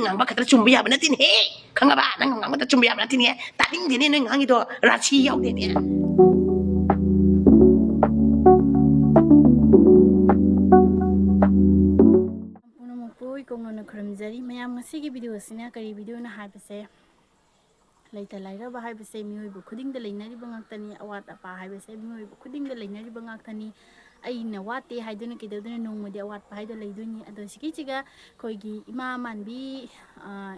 ngang ba khatra chumbi ya bana tin he khanga ba nang ngang ba chumbi ya bana tin he ta ding de ne ngang gi do rachi yaw de ne ꯀꯣꯡꯅ ꯈꯨꯔꯨꯝꯖꯔꯤ ꯃꯌꯥꯝ ꯉꯁꯤꯒꯤ ꯚꯤꯗꯤꯑꯣꯁꯤꯅ ꯀꯔꯤ ꯚꯤꯗꯤꯑꯣꯅ ꯍꯥꯏꯕꯁꯦ ꯂꯩꯇ ꯂꯥꯏꯔꯕ ꯍꯥꯏꯕꯁꯦ ꯃꯤꯑꯣꯏꯕ ꯈꯨꯗꯤꯡꯗ ꯂꯩꯅꯔꯤꯕ ꯉꯥꯛꯇꯅꯤ ꯑꯋꯥꯠ ꯑꯄꯥ ꯍꯥꯏꯕꯁꯦ ꯃꯤꯑꯣꯏꯕ ꯈꯨꯗꯤꯡꯗ ꯂꯩꯅꯔꯤꯕ ꯉꯥꯛꯇꯅꯤ ꯑꯩꯅ ꯋꯥꯠꯇꯦ ꯍꯥꯏꯗꯨꯅ ꯀꯩꯗꯧꯗꯨꯅ ꯅꯣꯡꯃꯗꯤ ꯑꯋꯥꯠꯄ ꯍꯥꯏꯗꯣ ꯂꯩꯗꯣꯏꯅꯤ ꯑꯗꯣ ꯁꯤꯒꯤꯁꯤꯒ ꯑꯩꯈꯣꯏꯒꯤ ꯏꯃꯥ ꯃꯥꯟꯕꯤ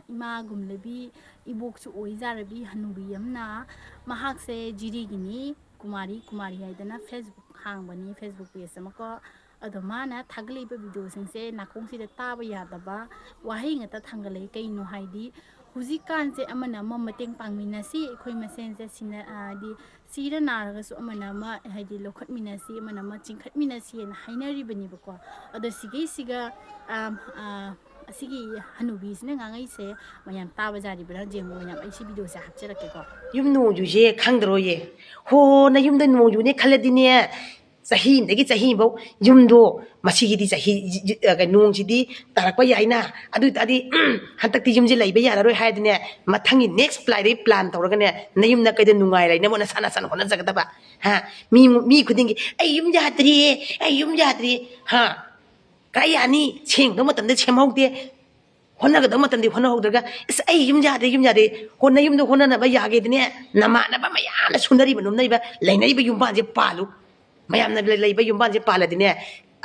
ꯏꯃꯥꯒꯨꯝꯂꯕꯤ ꯏꯕꯣꯛꯁꯨ ꯑꯣꯏꯖꯥꯔꯕꯤ ꯍꯅꯨꯕꯤ ꯑꯃꯅ ꯃꯍꯥꯛꯁꯦ ꯖꯤꯔꯤꯒꯤꯅꯤ ꯀꯨꯃꯥꯔꯤ ꯍꯥꯏꯗꯅ ꯐꯦꯁꯕꯨꯛ ꯍꯥꯡꯕꯅꯤ ꯐꯦꯁꯕꯨꯛ ꯄꯦꯖ ꯑꯃꯀꯣ ꯑꯗꯣ ꯃꯥꯅ ꯊꯥꯒꯠꯂꯤꯕ ꯚꯤꯗꯤꯑꯣꯁꯤꯡꯁꯦ ꯅꯥꯀꯣꯡꯁꯤꯗ ꯇꯥꯕ ꯌꯥꯗꯕ ꯋꯥꯍꯩ ꯉꯥꯛꯇ ꯊꯥꯡꯒꯠꯂꯛꯏ ꯀꯩꯅꯣ ꯍꯥꯏꯗꯤ ꯍꯧꯖꯤꯛꯀꯥꯟꯁꯦ ꯑꯃꯅ ꯑꯃ ꯃꯇꯦꯡ ꯄꯥꯡꯃꯤꯟꯅꯁꯤ ꯑꯩꯈꯣꯏ ꯃꯁꯦꯟꯁꯦ ꯍꯥꯏꯗꯤ ꯁꯤꯔ ꯅꯥꯔꯒꯁꯨ ꯑꯃꯅ ꯑꯃ ꯍꯥꯏꯗꯤ ꯂꯧꯈꯠꯃꯤꯟꯅꯁꯤ ꯑꯃꯅ ꯑꯃ ꯆꯤꯡꯈꯠꯃꯤꯟꯅꯁꯤꯅ ꯍꯥꯏꯅꯔꯤꯕꯅꯦꯕꯀꯣ ꯑꯗꯣ ꯁꯤꯒꯤꯁꯤꯒ ꯑꯁꯤꯒꯤ ꯍꯅꯨꯕꯤꯁꯤꯅ ꯉꯥꯡꯉꯩꯁꯦ ꯃꯌꯥꯝ ꯇꯥꯕ ꯖꯥꯔꯤꯕ꯭ꯔꯥ ꯌꯦꯡꯉꯣ ꯃꯌꯥꯝ ꯑꯩ ꯁꯤ ꯚꯤꯗꯤꯑꯣꯁꯦ ꯍꯥꯞꯆꯔꯛꯀꯦꯀꯣ ꯌꯨꯝ ꯅꯣꯡꯖꯨꯁꯦ ꯈꯪꯗ꯭ꯔꯣꯌꯦ ꯍꯣ ꯅ ꯌꯨꯝꯗ ꯅꯣꯡꯖꯨꯅꯦ ꯈꯜꯂꯗꯤꯅꯦ ꯆꯍꯤ ꯑꯃꯗꯒꯤ ꯆꯍꯤ ꯑꯃꯐꯥꯎ ꯌꯨꯝꯗꯣ ꯃꯁꯤꯒꯤꯗꯤ ꯆꯍꯤ ꯅꯣꯡꯁꯤꯗꯤ ꯇꯥꯔꯛꯄ ꯌꯥꯏꯅ ꯑꯗꯨ ꯑꯣꯏꯇꯥꯔꯗꯤ ꯍꯟꯗꯛꯇꯤ ꯌꯨꯝꯁꯦ ꯂꯩꯕ ꯌꯥꯔꯔꯣꯏ ꯍꯥꯏꯔꯗꯤꯅꯦ ꯃꯊꯪꯒꯤ ꯅꯦꯛꯁ ꯄ꯭ꯂꯥꯏꯗꯒꯤ ꯄ꯭ꯂꯥꯟ ꯇꯧꯔꯒꯅꯦ ꯅꯌꯨꯝꯗ ꯀꯩꯗ ꯅꯨꯡꯉꯥꯏ ꯂꯩꯅꯕ ꯅꯁꯥꯅ ꯍꯣꯠꯅꯖꯒꯗꯕ ꯍꯥ ꯃꯤ ꯈꯨꯗꯤꯡꯒꯤ ꯑꯩ ꯌꯨꯝ ꯌꯥꯗ꯭ꯔꯤꯌꯦ ꯑꯩ ꯌꯨꯝ ꯌꯥꯗ꯭ꯔꯤꯌꯦ ꯍꯥ ꯀꯥꯏ ꯌꯥꯅꯤ ꯁꯦꯡꯗꯕ ꯃꯇꯝꯗ ꯁꯦꯝꯍꯧꯗꯦ ꯍꯣꯠꯅꯒꯗꯕ ꯃꯇꯝꯗꯤ ꯍꯣꯠꯅꯍꯧꯗ꯭ꯔꯒ ꯑꯁ ꯑꯩ ꯌꯨꯝ ꯌꯥꯗꯦ ꯌꯨꯝꯗ ꯍꯣꯠꯅꯅꯕ ꯌꯥꯒꯦꯗꯤꯅꯦ ꯅꯃꯥꯟꯅꯕ ꯃꯌꯥꯝꯅ ꯁꯨꯅꯔꯤꯕ ꯅꯣꯝꯅꯔꯤꯕ ꯂꯩꯅꯔꯤꯕ ꯌꯨꯝꯕꯥꯟꯁꯦ ꯄꯥꯜꯂꯨ ꯃꯌꯥꯝꯅ ꯂꯩꯕ ꯌꯨꯝꯕꯥꯟꯁꯦ ꯄꯥꯜꯂꯗꯤꯅꯦ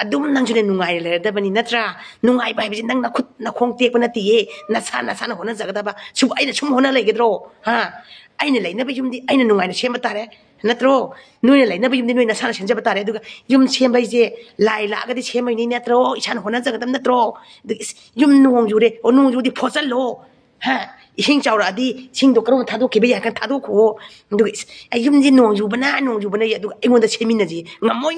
ꯑꯗꯨꯝ ꯅꯪꯁꯨꯅꯦ ꯅꯨꯡꯉꯥꯏꯅ ꯂꯩꯔꯗꯕꯅꯤ ꯅꯠꯇ꯭ꯔꯥ ꯅꯨꯡꯉꯥꯏꯕ ꯍꯥꯏꯕꯁꯤ ꯅꯪ ꯅꯈꯨꯠ ꯅꯈꯣꯡ ꯇꯦꯛꯄ ꯅꯠꯇꯦꯌꯦ ꯅꯁꯥꯅ ꯍꯣꯠꯅꯖꯒꯗꯕ ꯑꯩꯅ ꯁꯨꯝ ꯍꯣꯠꯅ ꯂꯩꯒꯗ꯭ꯔꯣ ꯍꯥ ꯑꯩꯅ ꯂꯩꯅꯕ ꯌꯨꯝꯗꯤ ꯑꯩꯅ ꯅꯨꯡꯉꯥꯏꯅ ꯁꯦꯝꯕ ꯇꯥꯔꯦ ꯅꯠꯇ꯭ꯔꯣ ꯅꯣꯏꯅ ꯂꯩꯅꯕ ꯌꯨꯝꯗꯤ ꯅꯣꯏ ꯅꯁꯥꯅ ꯁꯦꯝꯖꯕ ꯇꯥꯔꯦ ꯑꯗꯨꯒ ꯌꯨꯝ ꯁꯦꯝꯕ ꯍꯥꯏꯁꯦ ꯂꯥꯏ ꯂꯥꯛꯑꯒꯗꯤ ꯁꯦꯝꯃꯩꯅꯤ ꯅꯠꯇ꯭ꯔꯣ ꯏꯁꯥꯅ ꯍꯣꯠꯅꯖꯒꯗꯕ ꯅꯠꯇ꯭रो ꯑꯗꯨꯒ ꯌꯨꯝ ꯅꯣꯡ ꯖꯨꯔꯦ ꯅꯣꯡ ꯖꯨꯔꯗꯤ ꯐꯣꯠꯆꯜꯂꯣ ꯍꯥ ꯏꯁꯤꯡ ꯆꯥꯎꯔꯛꯑꯗꯤ ꯏꯁꯤꯡꯗꯣ ꯀꯔꯝꯕ ꯊꯥꯗꯣꯛꯈꯤꯕ ꯌꯥꯏ ꯈꯔ ꯊꯥꯗꯣꯛꯈꯣ ꯑꯗꯨꯒ ꯑꯩ ꯌꯨꯝꯁꯦ ꯅꯣꯡ ꯖꯨꯕꯅ ꯑꯗꯨꯒ ꯑꯩꯉꯣꯟꯗ ꯁꯦꯝꯃꯤꯟꯅꯁꯤ ꯉꯝꯃꯣꯏ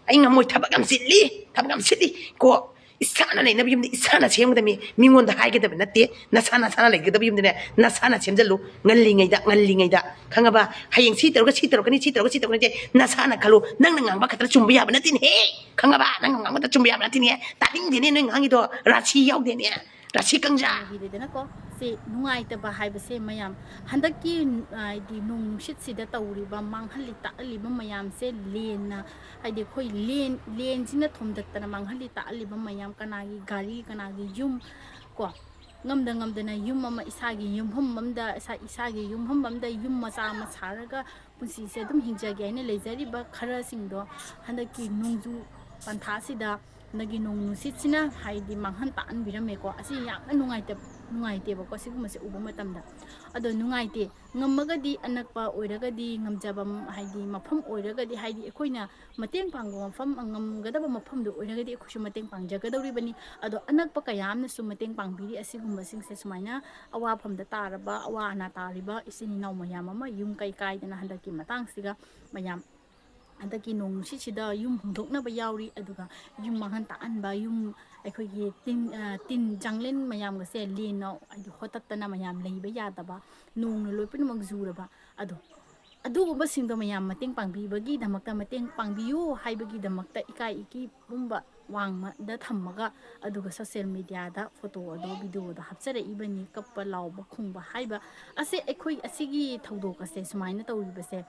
ꯑꯩ ꯉꯝꯃꯣꯏ ꯊꯕꯛ ꯌꯥꯝ ꯁꯤꯜꯂꯤ ꯀꯣ ꯏꯁꯥꯅ ꯂꯩꯅꯕ ꯌꯨꯝꯗꯤ ꯏꯁꯥꯅ ꯁꯦꯝꯒꯗꯕꯅꯤ ꯃꯤꯉꯣꯟꯗ ꯍꯥꯏꯒꯗꯕ ꯅꯠꯇꯦ ꯅꯁꯥꯅ ꯂꯩꯒꯗꯕ ꯌꯨꯝꯗꯅꯦ ꯅꯁꯥꯅ ꯁꯦꯝꯖꯜꯂꯨ ꯉꯜꯂꯤꯉꯩꯗ ꯈꯪꯉꯕ ꯍꯌꯦꯡ ꯁꯤ ꯇꯧꯔꯛꯀꯅꯤ ꯅꯁꯥꯅ ꯈꯜꯂꯨ ꯅꯪꯅ ꯉꯥꯡꯕ ꯈꯛꯇ ꯆꯨꯝꯕ ꯌꯥꯕ ꯅꯠꯇꯦꯅꯦꯍꯦ ꯈꯪꯉꯕ ꯅꯪꯅ ꯉꯥꯡꯕ ꯈꯛꯇ ꯆꯨꯝꯕ ꯌꯥꯕ ꯅꯠꯇꯦꯅꯦ ꯇꯥꯅꯤꯡꯗꯦꯅꯦ ꯅꯣꯏ ꯉꯥꯡꯉꯤꯗꯣ ꯔꯥꯁꯤ ꯌꯥꯎꯗꯦꯅꯦ ꯔꯥꯁꯤ ꯀꯪꯖꯥ ꯀꯣ ꯁꯤ ꯅꯨꯡꯉꯥꯏꯇꯕ ꯍꯥꯏꯕꯁꯦ ꯃꯌꯥꯝ ꯍꯟꯗꯛꯀꯤ ꯍꯥꯏꯗꯤ ꯅꯣꯡ ꯅꯨꯡꯁꯤꯠꯁꯤꯗ ꯇꯧꯔꯤꯕ ꯃꯥꯡꯍꯜꯂꯤ ꯇꯥꯛꯍꯜꯂꯤꯕ ꯃꯌꯥꯝꯁꯦ ꯂꯦꯟꯅ ꯍꯥꯏꯗꯤ ꯑꯩꯈꯣꯏ ꯂꯦꯟꯁꯤꯅ ꯊꯣꯝꯗꯠꯇꯅ ꯃꯥꯡꯍꯜꯂꯤ ꯇꯥꯛꯍꯜꯂꯤꯕ ꯃꯌꯥꯝ ꯀꯅꯥꯒꯤ ꯒꯥꯔꯤ ꯀꯅꯥꯒꯤ ꯌꯨꯝ ꯀꯣ ꯉꯝꯗꯅ ꯌꯨꯝ ꯑꯃ ꯏꯁꯥꯒꯤ ꯌꯨꯝꯐꯝ ꯑꯃꯗ ꯌꯨꯝ ꯃꯆꯥ ꯑꯃ ꯁꯥꯔꯒ ꯄꯨꯟꯁꯤꯁꯦ ꯑꯗꯨꯝ ꯍꯤꯡꯖꯒꯦ ꯍꯥꯏꯅ ꯂꯩꯖꯔꯤꯕ ꯈꯔꯁꯤꯡꯗꯣ ꯍꯟꯗꯛꯀꯤ ꯅꯣꯡꯖꯨ ꯄꯟꯊꯥꯁꯤꯗ ꯍꯟꯗꯛꯀꯤ ꯅꯣꯡ ꯅꯨꯡꯁꯤꯠꯁꯤꯅ ꯍꯥꯏꯗꯤ ꯃꯥꯡꯍꯟ ꯇꯥꯛꯍꯟꯕꯤꯔꯝꯃꯦꯀꯣ ꯑꯁꯤ ꯌꯥꯝꯅ ꯅꯨꯡꯉꯥꯏꯇꯦꯕꯀꯣ ꯁꯤꯒꯨꯝꯕꯁꯦ ꯎꯕ ꯃꯇꯝꯗ ꯑꯗꯣ ꯅꯨꯡꯉꯥꯏꯇꯦ ꯉꯝꯃꯒꯗꯤ ꯑꯅꯛꯄ ꯑꯣꯏꯔꯒꯗꯤ ꯉꯝꯖꯕ ꯍꯥꯏꯗꯤ ꯃꯐꯝ ꯑꯣꯏꯔꯒꯗꯤ ꯍꯥꯏꯗꯤ ꯑꯩꯈꯣꯏꯅ ꯃꯇꯦꯡ ꯄꯥꯡꯕ ꯃꯐꯝ ꯉꯝꯒꯗꯕ ꯃꯐꯝꯗꯣ ꯑꯣꯏꯔꯒꯗꯤ ꯑꯩꯈꯣꯏꯁꯨ ꯃꯇꯦꯡ ꯄꯥꯡꯖꯒꯗꯧꯔꯤꯕꯅꯤ ꯑꯗꯣ ꯑꯅꯛꯄ ꯀꯌꯥ ꯑꯃꯅꯁꯨ ꯃꯇꯦꯡ ꯄꯥꯡꯕꯤꯔꯤ ꯑꯁꯤꯒꯨꯝꯕꯁꯤꯡꯁꯦ ꯁꯨꯃꯥꯏꯅ ꯑꯋꯥꯐꯝꯗ ꯇꯥꯔꯕ ꯑꯋꯥ ꯑꯅꯥ ꯇꯥꯔꯤꯕ ꯏꯆꯤꯟ ꯏꯅꯥꯎ ꯃꯌꯥꯝ ꯑꯃ ꯌꯨꯝ ꯀꯩ ꯀꯥꯏꯗꯅ ꯍꯟꯗꯛꯀꯤ ꯃꯇꯥꯡꯁꯤꯒ ꯃꯌꯥꯝ ꯍꯟꯗꯛꯀꯤ ꯅꯣꯡ ꯅꯨꯡꯁꯤꯠꯁꯤꯗ ꯌꯨꯝ ꯍꯣꯡꯗꯣꯛꯅꯕ ꯌꯥꯎꯔꯤ ꯑꯗꯨꯒ ꯌꯨꯝ ꯃꯥꯡꯍꯟ ꯇꯥꯛꯍꯟꯕ ꯌꯨꯝ ꯑꯩꯈꯣꯏꯒꯤ ꯇꯤꯟ ꯆꯥꯡꯂꯦꯟ ꯃꯌꯥꯝꯒꯁꯦ ꯂꯦꯟꯅ ꯍꯥꯏꯗꯤ ꯍꯣꯠꯇꯠꯇꯅ ꯃꯌꯥꯝ ꯂꯩꯕ ꯌꯥꯗꯕ ꯅꯣꯡꯅ ꯂꯣꯏ ꯄꯨꯝꯅꯃꯛ ꯖꯨꯔꯕ ꯑꯗꯨꯒꯨꯝꯕꯁꯤꯡꯗꯣ ꯃꯌꯥꯝ ꯃꯇꯦꯡ ꯄꯥꯡꯕꯤꯕꯒꯤꯗꯃꯛꯇ ꯃꯇꯦꯡ ꯄꯥꯡꯕꯤꯌꯨ ꯍꯥꯏꯕꯒꯤꯗꯃꯛꯇ ꯏꯀꯥꯏ ꯄꯨꯝꯕ ꯋꯥꯡꯃꯗ ꯊꯝꯃꯒ ꯑꯗꯨꯒ ꯁꯣꯁꯤꯌꯦꯜ ꯃꯤꯗꯤꯌꯥꯗ ꯐꯣꯇꯣ ꯚꯤꯗꯤꯑꯣꯗꯣ ꯍꯥꯞꯆꯔꯛꯏꯕꯅꯤ ꯀꯞꯄ ꯂꯥꯎꯕ ꯈꯨꯡꯕ ꯍꯥꯏꯕ ꯑꯁꯤꯒꯤ ꯊꯧꯗꯣꯛ ꯑꯁꯦ ꯁꯨꯃꯥꯏꯅ ꯇꯧꯔꯤꯕꯁꯦ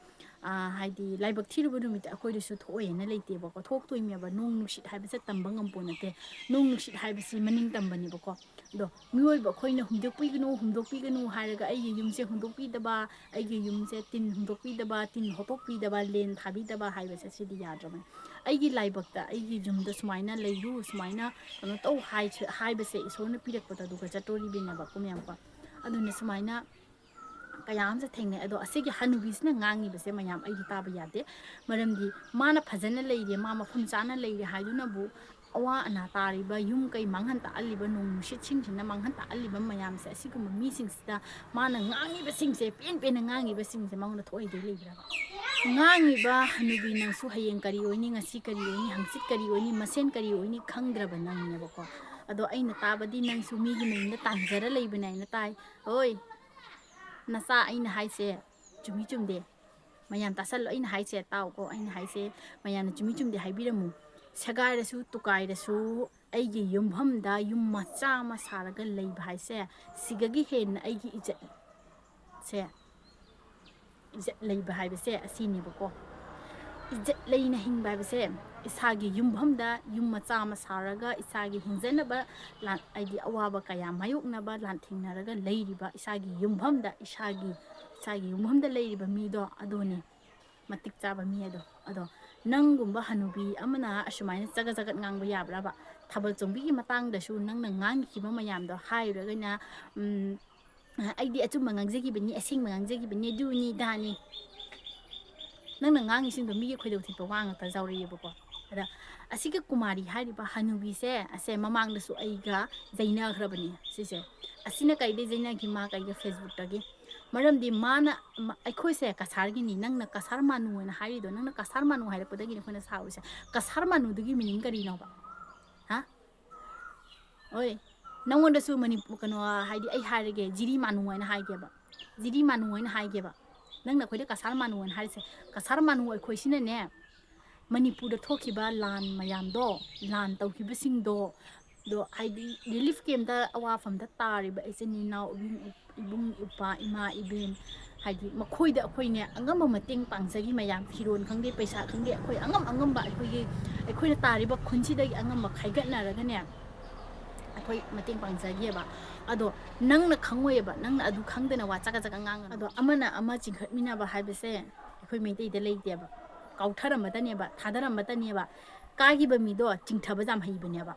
ꯍꯥꯏꯗꯤ ꯂꯥꯏꯕꯛ ꯊꯤꯔꯨꯕ ꯅꯨꯃꯤꯠꯇ ꯑꯩꯈꯣꯏꯗꯁꯨ ꯊꯣꯛꯑꯦꯅ ꯂꯩꯇꯦꯕꯀꯣ ꯊꯣꯛꯇꯣꯏꯅꯦꯕ ꯅꯣꯡ ꯅꯨꯡꯁꯤꯠ ꯍꯥꯏꯕꯁꯦ ꯇꯝꯕ ꯉꯝꯄꯣ ꯅꯠꯇꯦ ꯅꯣꯡ ꯅꯨꯡꯁꯤꯠ ꯍꯥꯏꯕꯁꯤ ꯃꯅꯤꯡ ꯇꯝꯕꯅꯦꯕꯀꯣ ꯑꯗꯣ ꯃꯤꯑꯣꯏꯕ ꯑꯩꯈꯣꯏꯅ ꯍꯨꯝꯗꯣꯛꯄꯤꯒꯅꯨ ꯍꯥꯏꯔꯒ ꯑꯩꯒꯤ ꯌꯨꯝꯁꯦ ꯍꯨꯝꯗꯣꯛꯄꯤꯗꯕ ꯑꯩꯒꯤ ꯌꯨꯝꯁꯦ ꯇꯤꯟ ꯍꯨꯝꯗꯣꯛꯄꯤꯗꯕ ꯇꯤꯟ ꯍꯣꯠꯇꯣꯛꯄꯤꯗꯕ ꯂꯦꯟ ꯊꯥꯕꯤꯗꯕ ꯍꯥꯏꯕꯁꯦ ꯁꯤꯗꯤ ꯌꯥꯗ꯭ꯔꯕꯅꯤ ꯑꯩꯒꯤ ꯂꯥꯏꯕꯛꯇ ꯑꯩꯒꯤ ꯌꯨꯝꯗ ꯁꯨꯃꯥꯏꯅ ꯂꯩꯔꯨ ꯁꯨꯃꯥꯏꯅ ꯀꯩꯅꯣ ꯇꯧ ꯍꯥꯏꯕꯁꯦ ꯏꯁꯣꯔꯅ ꯄꯤꯔꯛꯄꯗ ꯑꯗꯨꯒ ꯆꯠꯇꯣꯔꯤꯕꯅꯦꯕꯀꯣ ꯃꯌꯥꯝꯀꯣ ꯑꯗꯨꯅ ꯁꯨꯃꯥꯏꯅ ꯀꯌꯥ ꯑꯃꯁꯨ ꯊꯦꯡꯅꯩ ꯑꯗꯣ ꯑꯁꯤꯒꯤ ꯍꯅꯨꯕꯤꯁꯤꯅ ꯉꯥꯡꯉꯤꯕꯁꯦ ꯃꯌꯥꯝ ꯑꯩꯗꯤ ꯇꯥꯕ ꯌꯥꯗꯦ ꯃꯔꯝꯗꯤ ꯃꯥꯅ ꯐꯖꯅ ꯂꯩꯔꯦ ꯃꯥ ꯃꯐꯝ ꯆꯥꯅ ꯂꯩꯔꯦ ꯍꯥꯏꯗꯨꯅꯕꯨ ꯑꯋꯥ ꯑꯅꯥ ꯇꯥꯔꯤꯕ ꯌꯨꯝ ꯀꯩ ꯃꯥꯡꯍꯟ ꯇꯥꯛꯍꯜꯂꯤꯕ ꯅꯣꯡ ꯅꯨꯡꯁꯤꯠꯁꯤꯡꯁꯤꯅ ꯃꯥꯡꯍꯟ ꯇꯥꯛꯍꯜꯂꯤꯕ ꯃꯌꯥꯝꯁꯦ ꯑꯁꯤꯒꯨꯝꯕ ꯃꯤꯁꯤꯡꯁꯤꯗ ꯃꯥꯅ ꯉꯥꯡꯉꯤꯕꯁꯤꯡꯁꯦ ꯄꯦꯟꯅ ꯉꯥꯡꯉꯤꯕꯁꯤꯡꯁꯦ ꯃꯉꯣꯟꯗ ꯊꯣꯛꯑꯣꯏꯗꯣꯏ ꯂꯩꯕ꯭ꯔꯕ ꯉꯥꯡꯉꯤꯕ ꯍꯅꯨꯕꯤ ꯅꯪꯁꯨ ꯍꯌꯦꯡ ꯀꯔꯤ ꯑꯣꯏꯅꯤ ꯉꯁꯤ ꯀꯔꯤ ꯑꯣꯏꯅꯤ ꯍꯪꯆꯤꯠ ꯀꯔꯤ ꯑꯣꯏꯅꯤ ꯃꯁꯦꯟ ꯀꯔꯤ ꯑꯣꯏꯅꯤ ꯈꯪꯗ꯭ꯔꯕ ꯅꯪꯅꯦꯕꯀꯣ ꯑꯗꯣ ꯑꯩꯅ ꯇꯥꯕꯗꯤ ꯅꯪꯁꯨ ꯃꯤꯒꯤ ꯃꯌꯨꯝꯗ ꯇꯥꯟꯖꯔ ꯂꯩꯕꯅꯦ ꯑꯩꯅ ꯇꯥꯏ ꯍꯣꯏ ꯅꯆꯥ ꯑꯩꯅ ꯍꯥꯏꯁꯦ ꯆꯨꯝꯃꯤ ꯆꯨꯝꯗꯦ ꯃꯌꯥꯝ ꯇꯥꯁꯜꯂꯣ ꯑꯩꯅ ꯍꯥꯏꯁꯦ ꯇꯥꯎꯀꯣ ꯑꯩꯅ ꯍꯥꯏꯁꯦ ꯃꯌꯥꯝꯅ ꯆꯨꯝꯃꯤ ꯆꯨꯝꯗꯦ ꯍꯥꯏꯕꯤꯔꯝꯃꯨ ꯁꯦꯒꯥꯏꯔꯁꯨ ꯇꯨꯀꯥꯏꯔꯁꯨ ꯑꯩꯒꯤ ꯌꯨꯝꯐꯝꯗ ꯌꯨꯝ ꯃꯆꯥ ꯑꯃ ꯁꯥꯔꯒ ꯂꯩꯕ ꯍꯥꯏꯁꯦ ꯁꯤꯒꯒꯤ ꯍꯦꯟꯅ ꯑꯩꯒꯤ ꯏꯖꯠ ꯂꯩꯕ ꯍꯥꯏꯕꯁꯦ ꯑꯁꯤꯅꯦꯕꯀꯣ ꯏꯖꯠ ꯂꯩꯅ ꯍꯤꯡꯕ ꯍꯥꯏꯕꯁꯦ ꯏꯁꯥꯒꯤ ꯌꯨꯝꯐꯝꯗ ꯌꯨꯝ ꯃꯆꯥ ꯑꯃ ꯁꯥꯔꯒ ꯏꯁꯥꯒꯤ ꯍꯤꯡꯖꯅꯕ ꯍꯥꯏꯗꯤ ꯑꯋꯥꯕ ꯀꯌꯥ ꯃꯥꯌꯣꯛꯅꯕ ꯂꯥꯟꯊꯦꯡꯅꯔꯒ ꯂꯩꯔꯤꯕ ꯏꯁꯥꯒꯤ ꯌꯨꯝꯐꯝꯗ ꯏꯁꯥꯒꯤ ꯌꯨꯝꯐꯝꯗ ꯂꯩꯔꯤꯕ ꯃꯤꯗꯣ ꯑꯗꯨꯅꯤ ꯃꯇꯤꯛ ꯆꯥꯕ ꯃꯤ ꯑꯗꯣ ꯅꯪꯒꯨꯝꯕ ꯍꯅꯨꯕꯤ ꯑꯃꯅ ꯑꯁꯨꯃꯥꯏꯅ ꯆꯒꯠ ꯉꯥꯡꯕ ꯌꯥꯕ꯭ꯔꯕ ꯊꯥꯕꯜ ꯆꯣꯡꯕꯤꯒꯤ ꯃꯇꯥꯡꯗꯁꯨ ꯅꯪꯅ ꯉꯥꯡꯈꯤꯕ ꯃꯌꯥꯝꯗꯣ ꯍꯥꯏꯔꯨꯔꯒꯅ ꯑꯩꯗꯤ ꯑꯆꯨꯝꯕ ꯉꯥꯡꯖꯈꯤꯕꯅꯤ ꯑꯁꯦꯡꯕ ꯉꯥꯡꯖꯈꯤꯕꯅꯤ ꯑꯗꯨꯅꯤ ꯗꯥꯅꯤ ꯅꯪꯅ ꯉꯥꯡꯉꯤꯁꯤꯡꯗꯣ ꯃꯤꯒꯤ ꯈꯣꯏꯗꯧ ꯊꯤꯠꯄ ꯋꯥ ꯉꯥꯛꯇ ꯌꯥꯎꯔꯛꯑꯦꯕꯀꯣ ꯑꯗ ꯑꯁꯤꯒꯤ ꯀꯨꯃꯥꯔꯤ ꯍꯥꯏꯔꯤꯕ ꯍꯅꯨꯕꯤꯁꯦ ꯑꯁꯦ ꯃꯃꯥꯡꯗꯁꯨ ꯑꯩꯒ ꯖꯩꯅꯈ꯭ꯔꯕꯅꯤ ꯁꯤꯁꯦ ꯑꯁꯤꯅ ꯀꯩꯗꯩ ꯖꯩꯅꯈꯤ ꯃꯥ ꯀꯩꯒ ꯐꯦꯁꯕꯨꯛꯇꯒꯤ ꯃꯔꯝꯗꯤ ꯃꯥꯅ ꯑꯩꯈꯣꯏꯁꯦ ꯀꯁꯥꯔꯒꯤꯅꯤ ꯅꯪꯅ ꯀꯁꯥꯔ ꯃꯥꯅꯨ ꯍꯥꯏꯅ ꯍꯥꯏꯔꯤꯗꯣ ꯅꯪꯅ ꯀꯁꯥꯔ ꯃꯥꯅꯨ ꯍꯥꯏꯔꯛꯄꯗꯒꯤꯅꯤ ꯑꯩꯈꯣꯏꯅ ꯁꯥꯎꯔꯤꯁꯦ ꯀꯁꯥꯔ ꯃꯥꯅꯨꯗꯨꯒꯤ ꯃꯤꯅꯤꯡ ꯀꯔꯤꯅꯣꯕ ꯍꯥ ꯍꯣꯏ ꯅꯪꯉꯣꯟꯗꯁꯨ ꯃꯅꯤꯄꯨꯔ ꯀꯩꯅꯣ ꯍꯥꯏꯗꯤ ꯑꯩ ꯍꯥꯏꯔꯒꯦ ꯖꯤꯔꯤ ꯃꯥꯅꯨ ꯍꯥꯏꯅ ꯍꯥꯏꯒꯦꯕ ꯖꯤꯔꯤ ꯃꯥꯅꯨ ꯍꯥꯏꯅ ꯍꯥꯏꯒꯦꯕ ꯅꯪꯅ ꯑꯩꯈꯣꯏꯗ ꯀꯁꯥꯔ ꯃꯥꯅꯨ ꯍꯥꯏꯅ ꯍꯥꯏꯔꯤꯁꯦ ꯀꯁꯥꯔ ꯃꯥꯅꯨ ꯑꯩꯈꯣꯏꯁꯤꯅꯅꯦ ꯃꯅꯤꯄꯨꯔꯗ ꯊꯣꯛꯈꯤꯕ ꯂꯥꯟ ꯃꯌꯥꯝꯗꯣ ꯂꯥꯟ ꯇꯧꯈꯤꯕꯁꯤꯡꯗꯣ ꯍꯥꯏꯗꯤ ꯔꯤꯂꯤꯐ ꯀꯦꯝꯞꯇ ꯑꯋꯥꯐꯝꯗ ꯇꯥꯔꯤꯕ ꯏꯆꯤꯟ ꯏꯅꯥꯎ ꯏꯕꯨꯡ ꯏꯄꯥ ꯏꯃꯥ ꯏꯕꯦꯟ ꯍꯥꯏꯗꯤ ꯃꯈꯣꯏꯗ ꯑꯩꯈꯣꯏꯅꯦ ꯑꯉꯝꯕ ꯃꯇꯦꯡ ꯄꯥꯡꯖꯈꯤ ꯃꯌꯥꯝ ꯐꯤꯔꯣꯜ ꯈꯪꯗꯦ ꯄꯩꯁꯥꯈꯪꯗꯦ ꯑꯩꯈꯣꯏ ꯑꯉꯝꯕ ꯑꯩꯈꯣꯏꯅ ꯇꯥꯔꯤꯕ ꯈꯨꯟꯁꯤꯗꯒꯤ ꯑꯉꯝꯕ ꯈꯥꯏꯒꯠꯅꯔꯒꯅꯦ ꯑꯩꯈꯣꯏ ꯃꯇꯦꯡ ꯄꯥꯡꯖꯒꯦꯕ ꯑꯗꯣ ꯅꯪꯅ ꯈꯪꯉꯣꯏꯑꯕ ꯅꯪꯅ ꯑꯗꯨ ꯈꯪꯗꯅ ꯋꯥ ꯆꯒꯠ ꯉꯥꯡꯒꯅꯨ ꯑꯗꯣ ꯑꯃꯅ ꯑꯃ ꯆꯤꯡꯈꯠꯃꯤꯟꯅꯕ ꯍꯥꯏꯕꯁꯦ ꯑꯩꯈꯣꯏ ꯃꯩꯇꯩꯗ ꯂꯩꯇꯦꯕ ꯀꯥꯎꯊꯔꯝꯕꯇꯅꯦꯕ ꯊꯥꯗꯔꯝꯕꯇꯅꯦꯕ ꯀꯥꯈꯤꯕ ꯃꯤꯗꯣ ꯆꯤꯡꯊꯕ ꯌꯥꯝ ꯍꯩꯕꯅꯦꯕ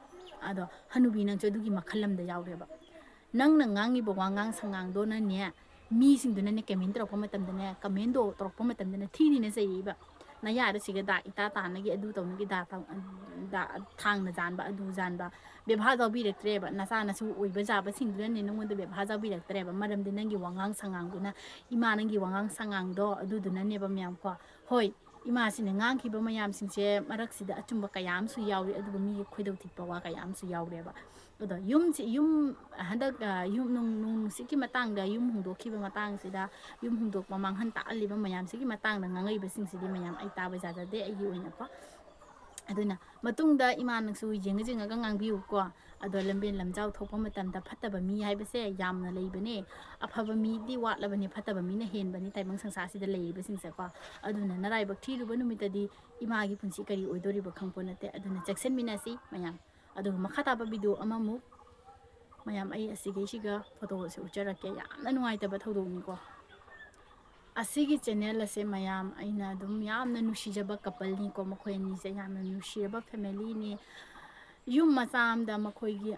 ꯑꯗꯣ ꯍꯅꯨꯕꯤ ꯅꯪꯁꯨ ꯑꯗꯨꯒꯤ ꯃꯈꯜ ꯑꯃꯗ ꯌꯥꯎꯔꯦꯕ ꯅꯪꯅ ꯉꯥꯡꯉꯤꯕ ꯋꯥꯉꯥꯡ ꯁꯉꯥꯡꯗꯣꯅꯅꯦ ꯃꯤꯁꯤꯡꯗꯨꯅꯅꯦ ꯀꯃꯦꯟ ꯇꯧꯔꯛꯄ ꯃꯇꯝꯗꯅꯦ ꯀꯃꯦꯟꯗꯣ ꯇꯧꯔꯛꯄ ꯃꯇꯝꯗꯅ ꯊꯤꯅ ꯆꯩꯔꯛꯏꯕ ꯅꯌꯥꯗ ꯁꯤꯒ ꯗꯥ ꯏꯇꯥ ꯇꯥꯅꯒꯤ ꯑꯗꯨ ꯇꯧꯅꯒꯤ ꯊꯥꯡꯅ ꯖꯥꯟꯕ ꯑꯗꯨ ꯖꯥꯟꯕ ꯕꯦꯕꯥꯔ ꯌꯥꯎꯕꯤꯔꯛꯇ꯭ꯔꯦꯕ ꯅꯆꯥꯅꯁꯨ ꯑꯣꯏꯕ ꯖꯥꯕꯁꯤꯡꯗꯨꯅꯅꯦ ꯅꯉꯣꯟꯗ ꯕꯦꯕꯥꯔ ꯌꯥꯎꯕꯤꯔꯛꯇ꯭ꯔꯦꯕ ꯃꯔꯝꯗꯤ ꯅꯪꯒꯤ ꯋꯥꯉꯥꯡ ꯁꯉꯥꯡꯗꯨꯅ ꯏꯃꯥ ꯅꯪꯒꯤ ꯋꯥꯉꯥꯡ ꯁꯉꯥꯡꯗꯣ ꯑꯗꯨꯗꯨꯅꯅꯦꯕ ꯃꯌꯥꯝ ꯀꯣ ꯍꯣꯏ ꯏꯃꯥꯁꯤꯅ ꯉꯥꯡꯈꯤꯕ ꯃꯌꯥꯝꯁꯤꯡꯁꯦ ꯃꯔꯛꯁꯤꯗ ꯑꯆꯨꯝꯕ ꯀꯌా ꯑꯃꯁꯨ ꯌꯥꯎꯔꯤ ꯑꯗꯨꯒ ꯃꯤꯒꯤ ꯈꯣꯏꯗꯧ ꯊꯤꯠꯄ ꯋꯥ ꯀꯌా ꯑꯃꯁꯨ ꯌꯥꯎꯔꯦꯕ ꯑꯗꯣ ꯍꯟꯗꯛ ꯌꯨꯝ ꯅꯨꯡꯁꯤꯠꯀꯤ ꯃꯇꯥꯡꯗ ꯌꯨꯝ ꯍꯣꯡꯗꯣꯛꯈꯤꯕ ꯃꯇꯥꯡꯁꯤꯗ ꯌꯨꯝ ꯍꯣꯡꯗꯣꯛꯄ ꯃꯥꯡꯍꯟ ꯇꯥꯛꯍꯜꯂꯤꯕ ꯃꯌꯥꯝꯁꯤꯒꯤ ꯃꯇꯥꯡꯗ ꯉꯥꯡꯉꯛꯏꯕꯁꯤꯡꯁꯤꯗꯤ ꯃꯌꯥꯝ ꯑꯩ ꯇꯥꯕ ꯌꯥꯖꯗꯦ ꯑꯩꯒꯤ ꯑꯣꯏꯅꯀꯣ ꯑꯗꯨꯅ ꯃꯇꯨꯡꯗ ꯏꯃꯥꯅꯁꯨ ꯌꯦꯡꯉꯒ ꯉꯥꯡꯕꯤꯌꯨꯀꯣ ꯑꯗꯣ ꯂꯝꯕꯦꯟ ꯂꯝꯖꯥꯎ ꯊꯣꯛꯄ ꯃꯇꯝꯗ ꯐꯠꯇꯕ ꯃꯤ ꯍꯥꯏꯕꯁꯦ ꯌꯥꯝꯅ ꯂꯩꯕꯅꯦ ꯑꯐꯕ ꯃꯤꯗꯤ ꯋꯥꯠꯂꯕꯅꯤ ꯐꯠꯇꯕ ꯃꯤꯅ ꯍꯦꯟꯕꯅꯤ ꯇꯥꯏꯕꯪ ꯁꯪꯁꯥꯔꯁꯤꯗ ꯂꯩꯔꯤꯕꯁꯤꯡꯁꯦꯀꯣ ꯑꯗꯨꯅ ꯅꯔꯥꯏꯕꯛ ꯊꯤꯔꯨꯕ ꯅꯨꯃꯤꯠꯇꯗꯤ ꯏꯃꯥꯒꯤ ꯄꯨꯟꯁꯤ ꯀꯔꯤ ꯑꯣꯏꯗꯣꯔꯤꯕ ꯈꯪꯄꯣꯠ ꯅꯠꯇꯦ ꯑꯗꯨꯅ ꯆꯦꯛꯁꯤꯟꯃꯤꯟꯅꯁꯤ ꯃꯌꯥꯝ ꯑꯗꯨꯒ ꯃꯈꯥ ꯇꯥꯕ ꯚꯤꯗꯤꯑꯣ ꯑꯃꯃꯨꯛ ꯃꯌꯥꯝ ꯑꯩ ꯑꯁꯤꯒꯩꯁꯤꯒ ꯐꯣꯇꯣꯁꯦ ꯎꯠꯆꯔꯛꯀꯦ ꯌꯥꯝꯅ ꯅꯨꯡꯉꯥꯏꯇꯕ ꯊꯧꯗꯣꯛꯅꯤꯀꯣ ꯑꯁꯤꯒꯤ ꯆꯦꯅꯦꯜ ꯑꯁꯦ ꯃꯌꯥꯝ ꯑꯩꯅ ꯑꯗꯨꯝ ꯌꯥꯝꯅ ꯅꯨꯡꯁꯤꯖꯕ ꯀꯄꯜꯅꯤꯀꯣ ꯃꯈꯣꯏ ꯑꯅꯤꯁꯦ ꯌꯥꯝꯅ ꯅꯨꯡꯁꯤꯔꯕ ꯐꯦꯃꯤꯂꯤꯅꯤ ꯌꯨꯝ ꯃꯆꯥ ꯑꯃꯗ ꯃꯈꯣꯏꯒꯤ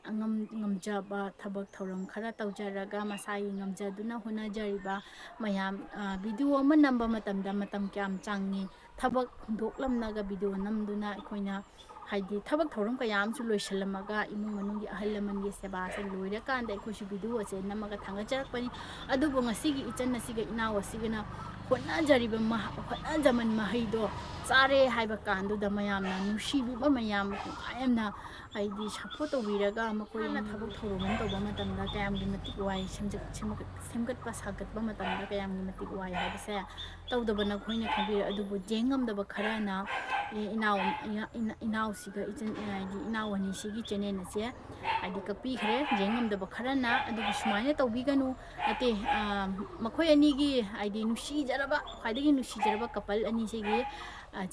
ꯉꯝꯖꯕ ꯊꯕꯛ ꯊꯧꯔꯝ ꯈꯔ ꯇꯧꯖꯔꯒ ꯃꯁꯥꯒꯤ ꯉꯝꯖꯗꯨꯅ ꯍꯣꯠꯅꯖꯔꯤꯕ ꯃꯌꯥꯝ ꯚꯤꯗꯤꯑꯣ ꯑꯃ ꯅꯝꯕ ꯃꯇꯝꯗ ꯃꯇꯝ ꯀꯌꯥꯝ ꯆꯪꯉꯤ ꯊꯕꯛ ꯍꯨꯟꯗꯣꯛꯂꯝꯂꯒ ꯚꯤꯗꯤꯑꯣ ꯅꯝꯗꯨꯅ ꯑꯩꯈꯣꯏꯅ ꯍꯥꯏꯗꯤ ꯊꯕꯛ ꯊꯧꯔꯝ ꯀꯌꯥ ꯑꯃꯁꯨ ꯂꯣꯏꯁꯤꯜꯂꯝꯃꯒ ꯏꯃꯨꯡ ꯃꯅꯨꯡꯒꯤ ꯑꯍꯜ ꯂꯃꯟꯒꯤ ꯁꯦꯕꯥꯁꯦ ꯂꯣꯏꯔꯀꯥꯟꯗ ꯑꯩꯈꯣꯏꯁꯨ ꯚꯤꯗꯤꯑꯣ ꯑꯁꯦ ꯅꯝꯃꯒ ꯊꯥꯡꯒꯠꯆꯔꯛꯄꯅꯤ ꯑꯗꯨꯕꯨ ꯉꯁꯤꯒꯤ ꯏꯆꯟ ꯑꯁꯤꯒ ꯏꯅꯥꯎ ꯑꯁꯤꯒꯅ ꯍꯣꯠꯅꯖꯃꯟ ꯃꯍꯩꯗꯣ ꯆꯥꯔꯦ ꯍꯥꯏꯕ ꯀꯥꯟꯗꯨꯗ ꯃꯌꯥꯝꯅ ꯅꯨꯡꯁꯤꯕꯤꯕ ꯃꯌꯥꯝ ꯌꯥꯝꯅ ꯍꯥꯏꯗꯤ ꯁꯞꯄꯣꯔꯠ ꯇꯧꯕꯤꯔꯒ ꯃꯈꯣꯏꯅ ꯊꯕꯛ ꯊꯧꯔꯝ ꯑꯃ ꯇꯧꯕ ꯃꯇꯝꯗ ꯀꯌꯥꯝꯒꯤ ꯃꯇꯤꯛ ꯋꯥꯏ ꯁꯦꯝꯒꯠꯄ ꯁꯥꯒꯠꯄ ꯃꯇꯝꯗ ꯀꯌꯥꯝꯒꯤ ꯃꯇꯤꯛ ꯋꯥꯏ ꯍꯥꯏꯕꯁꯦ ꯇꯧꯗꯕ ꯅꯈꯣꯏꯅ ꯈꯪꯕꯤꯔꯦ ꯑꯗꯨꯕꯨ ꯌꯦꯡꯉꯝꯗꯕ ꯈꯔꯅ ꯏꯅꯥꯎꯁꯤꯒ ꯍꯥꯏꯗꯤ ꯏꯅꯥꯎ ꯑꯅꯤꯁꯤꯒꯤ ꯆꯦꯅꯦꯜ ꯑꯁꯦ ꯍꯥꯏꯗꯤ ꯀꯛꯄꯤꯈ꯭ꯔꯦ ꯌꯦꯡꯉꯝꯗꯕ ꯈꯔꯅ ꯑꯗꯨꯕꯨ ꯁꯨꯃꯥꯏꯅ ꯇꯧꯕꯤꯒꯅꯨ ꯅꯠꯇꯦ ꯃꯈꯣꯏ ꯑꯅꯤꯒꯤ ꯍꯥꯏꯗꯤ ꯈ꯭ꯋꯥꯏꯗꯒꯤ ꯅꯨꯡꯁꯤꯖꯔꯕ ꯀꯄꯜ ꯑꯅꯤꯁꯤꯒꯤ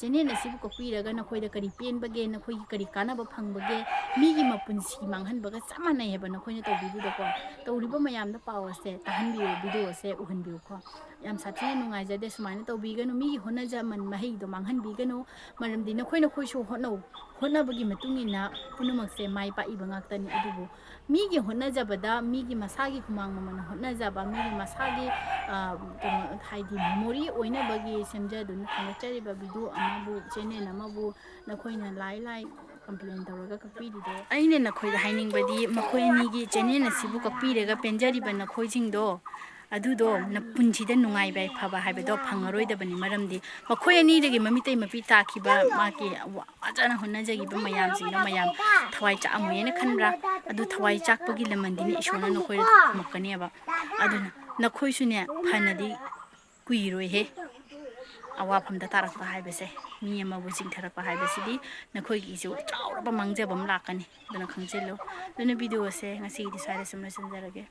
ꯆꯦꯅꯦꯜ ꯑꯁꯤꯕꯨ ꯀꯛꯄꯤꯔꯒ ꯅꯈꯣꯏꯗ ꯀꯔꯤ ꯄꯦꯟꯕꯒꯦ ꯅꯈꯣꯏꯒꯤ ꯀꯔꯤ ꯀꯥꯟꯅꯕ ꯐꯪꯕꯒꯦ ꯃꯤꯒꯤ ꯃꯄꯨꯟꯁꯤ ꯃꯥꯡꯍꯟꯕꯒ ꯆꯞ ꯃꯥꯟꯅꯩꯑꯕ ꯅꯈꯣꯏꯅ ꯇꯧꯕꯤꯔꯤꯗꯣꯀꯣ ꯇꯧꯔꯤꯕ ꯃꯌꯥꯝꯗ ꯄꯥꯎ ꯑꯁꯦ ꯇꯥꯍꯟꯕꯤꯌꯨ ꯚꯤꯗꯤꯑꯣ ꯑꯁꯦ ꯎꯍꯟꯕꯤꯌꯨꯀꯣ ꯌꯥꯝ ꯁꯥꯊꯤꯅ ꯅꯨꯡꯉꯥꯏꯖꯗꯦ ꯁꯨꯃꯥꯏꯅ ꯇꯧꯕꯤꯒꯅꯨ ꯃꯤꯒꯤ ꯍꯣꯠꯅꯖꯃꯟ ꯃꯍꯩꯗꯣ ꯃꯥꯡꯍꯟꯕꯤꯒꯅꯨ ꯃꯔꯝꯗꯤ ꯅꯈꯣꯏꯁꯨ ꯍꯣꯠꯅꯕꯒꯤ ꯃꯇꯨꯡ ꯏꯟꯅ ꯄꯨꯝꯅꯃꯛꯁꯦ ꯃꯥꯏ ꯄꯥꯛꯏꯕ ꯉꯥꯛꯇꯅꯤ ꯑꯗꯨꯕꯨ ꯃꯤꯒꯤ ꯍꯣꯠꯅꯖꯕꯗ ꯃꯤꯒꯤ ꯃꯁꯥꯒꯤ ꯍꯨꯃꯥꯡ ꯃꯃꯜꯅ ꯍꯣꯠꯅꯖꯕ ꯃꯤꯒꯤ ꯃꯁꯥꯒꯤ ꯀꯩꯅꯣ ꯍꯥꯏꯗꯤ ꯃꯦꯃꯣꯔꯤ ꯑꯣꯏꯅꯕꯒꯤ ꯁꯦꯝꯖꯗꯨꯅ ꯊꯥꯒꯠꯆꯔꯤꯕ ꯚꯤꯗꯤꯑꯣ ꯑꯃꯕꯨ ꯆꯦꯅꯦꯜ ꯑꯃꯕꯨ ꯅꯈꯣꯏꯅ ꯂꯥꯏ ꯀꯝꯄ꯭ꯂꯦꯟ ꯇꯧꯔꯒ ꯀꯛꯄꯤꯔꯤꯗꯣ ꯑꯩꯅ ꯅꯈꯣꯏꯗ ꯍꯥꯏꯅꯤꯡꯕꯗꯤ ꯃꯈꯣꯏ ꯑꯅꯤꯒꯤ ꯆꯦꯅꯦꯜ ꯑꯁꯤꯕꯨ ꯀꯛꯄꯤꯔꯒ ꯄꯦꯟꯖꯔꯤꯕ ꯅꯈꯣꯏꯁꯤꯡꯗꯣ ꯑꯗꯨꯗꯣ ꯄꯨꯟꯁꯤꯗ ꯅꯨꯡꯉꯥꯏꯕ ꯌꯥꯏꯐꯕ ꯍꯥꯏꯕꯗꯣ ꯐꯪꯉꯔꯣꯏꯗꯕꯅꯤ ꯃꯔꯝꯗꯤ ꯃꯈꯣꯏ ꯑꯅꯤꯗꯒꯤ ꯃꯃꯤꯇꯩ ꯃꯄꯤ ꯇꯥꯈꯤꯕ ꯃꯥꯒꯤ ꯐꯖꯅ ꯍꯣꯠꯅꯖꯈꯤꯕ ꯃꯌꯥꯝꯁꯤꯡꯗꯣ ꯃꯌꯥꯝ ꯊꯋꯥꯏ ꯆꯥꯛꯑꯝꯃꯣꯏꯅ ꯈꯟꯕ꯭ꯔꯥ ꯑꯗꯨ ꯊꯋꯥꯏ ꯆꯥꯛꯄꯒꯤ ꯂꯃꯟꯗꯤꯅꯦ ꯏꯁꯣꯔꯅ ꯅꯈꯣꯏꯗ ꯊꯝꯃꯛꯀꯅꯦꯕ ꯑꯗꯨꯅ ꯅꯈꯣꯏꯁꯨꯅꯦ ꯐꯅꯗꯤ ꯀꯨꯏꯔꯣꯏꯍꯦ ꯑꯋꯥꯐꯝꯗ ꯇꯥꯔꯛꯄ ꯍꯥꯏꯕꯁꯦ ꯃꯤ ꯑꯃꯕꯨ ꯆꯤꯡꯊꯔꯛꯄ ꯍꯥꯏꯕꯁꯤꯗꯤ ꯅꯈꯣꯏꯒꯤꯁꯨ ꯆꯥꯎꯔꯕ ꯃꯥꯡꯖꯕ ꯑꯃ ꯂꯥꯛꯀꯅꯤ ꯑꯗꯨꯅ ꯈꯪꯖꯤꯜꯂꯨ ꯑꯗꯨꯅ ꯚꯤꯗꯤꯑꯣꯁꯦ ꯉꯁꯤꯒꯤꯗꯤ ꯁ꯭ꯋꯥꯏꯗ ꯁꯨꯝ ꯂꯣꯏꯁꯤꯟꯖꯔꯒꯦ